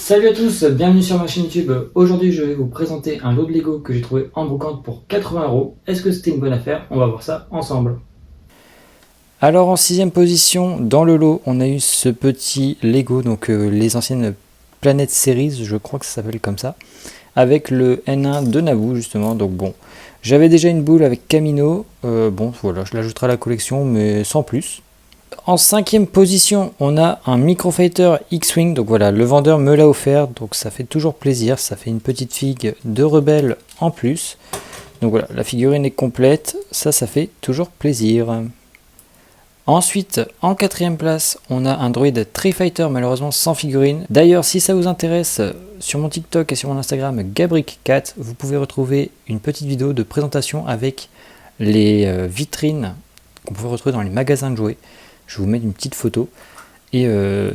Salut à tous, bienvenue sur ma chaîne YouTube. Aujourd'hui je vais vous présenter un lot de Lego que j'ai trouvé en brocante pour 80€. Est-ce que c'était une bonne affaire? On va voir ça ensemble. Alors en 6ème position, dans le lot, on a eu ce petit Lego, donc les anciennes Planet Series, je crois que ça s'appelle comme ça, avec le N1 de Naboo justement. Donc bon, j'avais déjà une boule avec Camino, bon voilà, je l'ajouterai à la collection, mais sans plus. En 5ème position, on a un Microfighter X-Wing, donc voilà, le vendeur me l'a offert, donc ça fait toujours plaisir, ça fait une petite figue de rebelle en plus. Donc voilà, la figurine est complète, ça fait toujours plaisir. Ensuite, en 4ème place, on a un droïde TIE Fighter, malheureusement sans figurine. D'ailleurs, si ça vous intéresse, sur mon TikTok et sur mon Instagram, Gabric4, vous pouvez retrouver une petite vidéo de présentation avec les vitrines qu'on peut retrouver dans les magasins de jouets. Je vais vous mettre une petite photo. Et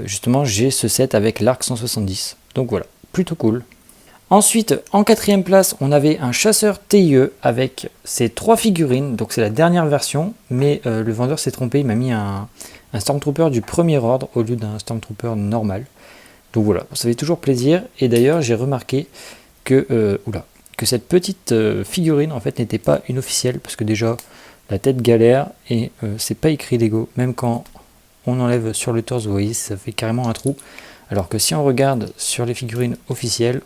justement, j'ai ce set avec l'Arc 170. Donc voilà, plutôt cool. Ensuite, en 4ème place, on avait un chasseur TIE avec ses 3 figurines. Donc c'est la dernière version, mais le vendeur s'est trompé. Il m'a mis un Stormtrooper du premier ordre au lieu d'un Stormtrooper normal. Donc voilà, ça fait toujours plaisir. Et d'ailleurs, j'ai remarqué que, que cette petite figurine en fait n'était pas une officielle, parce que déjà la tête galère et c'est pas écrit Lego. Même quand on enlève sur le torse, vous voyez, ça fait carrément un trou. Alors que si on regarde sur les figurines officielles,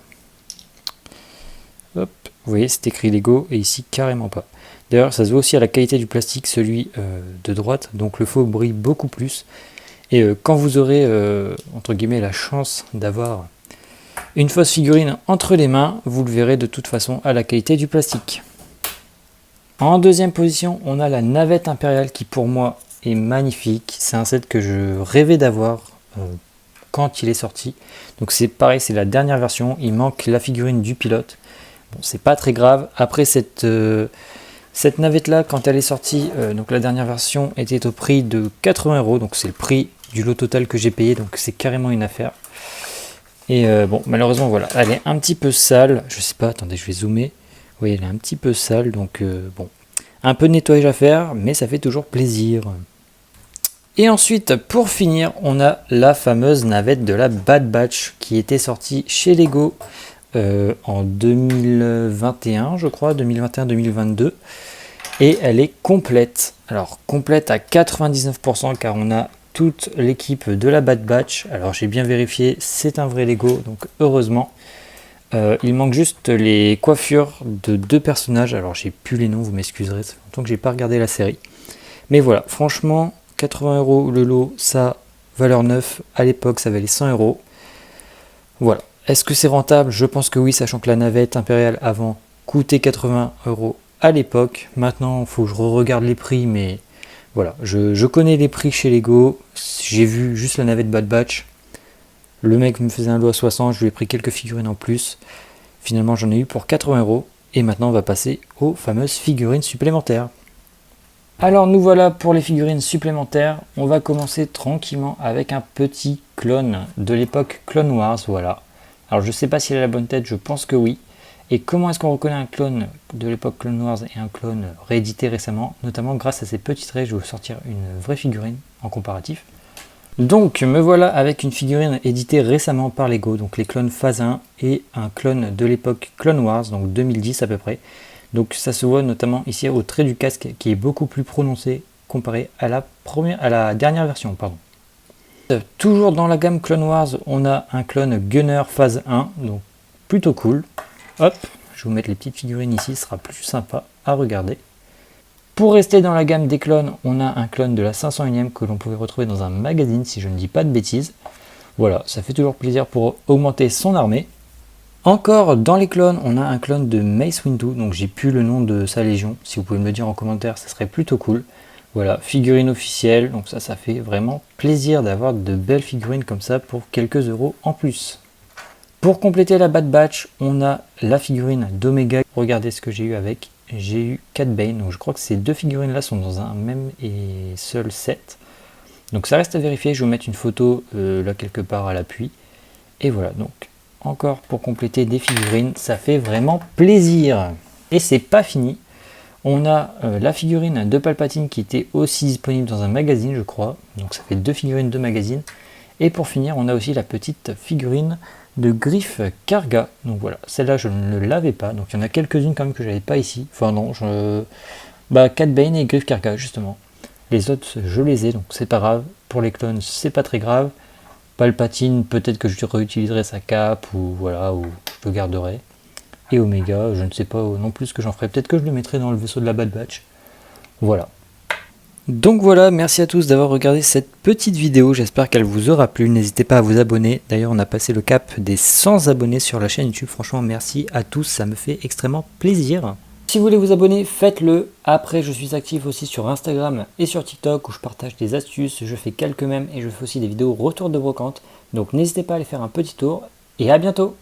hop, vous voyez, c'est écrit Lego et ici carrément pas. D'ailleurs, ça se voit aussi à la qualité du plastique, celui de droite, donc le faux brille beaucoup plus. Et quand vous aurez, entre guillemets, la chance d'avoir une fausse figurine entre les mains, vous le verrez de toute façon à la qualité du plastique. En 2ème position, on a la navette impériale qui pour moi est magnifique. C'est un set que je rêvais d'avoir quand il est sorti. Donc c'est pareil, c'est la dernière version, il manque la figurine du pilote. Bon, c'est pas très grave. Après cette navette là, quand elle est sortie, donc la dernière version était au prix de 80€, donc c'est le prix du lot total que j'ai payé, donc c'est carrément une affaire. Et bon, malheureusement voilà, elle est un petit peu sale, je sais pas, attendez, je vais zoomer. Oui, elle est un petit peu sale, donc bon, un peu de nettoyage à faire, mais ça fait toujours plaisir. Et ensuite, pour finir, on a la fameuse navette de la Bad Batch qui était sortie chez Lego en 2021, je crois, 2021-2022. Et elle est complète. Alors, complète à 99%, car on a toute l'équipe de la Bad Batch. Alors, j'ai bien vérifié, c'est un vrai Lego, donc heureusement. Il manque juste les coiffures de 2 personnages. Alors, j'ai plus les noms, vous m'excuserez, ça fait longtemps que j'ai pas regardé la série. Mais voilà, franchement, 80€ le lot, ça, valeur 9. À l'époque, ça valait 100€. Voilà. Est-ce que c'est rentable? Je pense que oui, sachant que la navette impériale avant coûtait 80€ à l'époque. Maintenant, il faut que je regarde les prix, mais voilà, je connais les prix chez Lego. J'ai vu juste la navette Bad Batch. Le mec me faisait un lot à 60, je lui ai pris quelques figurines en plus. Finalement, j'en ai eu pour 80€. Et maintenant, on va passer aux fameuses figurines supplémentaires. Alors, nous voilà pour les figurines supplémentaires. On va commencer tranquillement avec un petit clone de l'époque Clone Wars, voilà. Alors, je ne sais pas s'il a la bonne tête, je pense que oui. Et comment est-ce qu'on reconnaît un clone de l'époque Clone Wars et un clone réédité récemment? Notamment grâce à ces petits traits, je vais vous sortir une vraie figurine en comparatif. Donc me voilà avec une figurine éditée récemment par Lego, donc les clones phase 1 et un clone de l'époque Clone Wars, donc 2010 à peu près. Donc ça se voit notamment ici au trait du casque qui est beaucoup plus prononcé comparé à la dernière version. Pardon. Toujours dans la gamme Clone Wars, on a un clone Gunner phase 1, donc plutôt cool. Hop, je vais vous mettre les petites figurines ici, ce sera plus sympa à regarder. Pour rester dans la gamme des clones, on a un clone de la 501ème que l'on pouvait retrouver dans un magazine si je ne dis pas de bêtises. Voilà, ça fait toujours plaisir pour augmenter son armée. Encore dans les clones, on a un clone de Mace Windu, donc j'ai plus le nom de sa légion. Si vous pouvez me le dire en commentaire, ça serait plutôt cool. Voilà, figurine officielle, donc ça fait vraiment plaisir d'avoir de belles figurines comme ça pour quelques euros en plus. Pour compléter la Bad Batch, on a la figurine d'Omega. Regardez ce que j'ai eu avec. J'ai eu Cad Bane, donc je crois que ces 2 figurines là sont dans un même et seul set. Donc ça reste à vérifier, je vais vous mettre une photo là quelque part à l'appui. Et voilà, donc encore pour compléter des figurines, ça fait vraiment plaisir. Et c'est pas fini, on a la figurine de Palpatine qui était aussi disponible dans un magazine je crois. Donc ça fait 2 figurines de magazine. Et pour finir, on a aussi la petite figurine de griffes Karga. Donc voilà, celle-là je ne l'avais pas. Donc il y en a quelques-unes quand même que j'avais pas ici. Enfin non, Cat Bane et griffes Karga justement. Les autres je les ai, donc c'est pas grave. Pour les clones, c'est pas très grave. Palpatine, peut-être que je réutiliserai sa cape ou voilà, ou je le garderai. Et Omega, je ne sais pas non plus ce que j'en ferai. Peut-être que je le mettrai dans le vaisseau de la Bad Batch. Voilà. Donc voilà, merci à tous d'avoir regardé cette petite vidéo, j'espère qu'elle vous aura plu, n'hésitez pas à vous abonner, d'ailleurs on a passé le cap des 100 abonnés sur la chaîne YouTube, franchement merci à tous, ça me fait extrêmement plaisir. Si vous voulez vous abonner, faites-le, après je suis actif aussi sur Instagram et sur TikTok où je partage des astuces, je fais quelques mèmes et je fais aussi des vidéos retour de brocante, donc n'hésitez pas à aller faire un petit tour et à bientôt.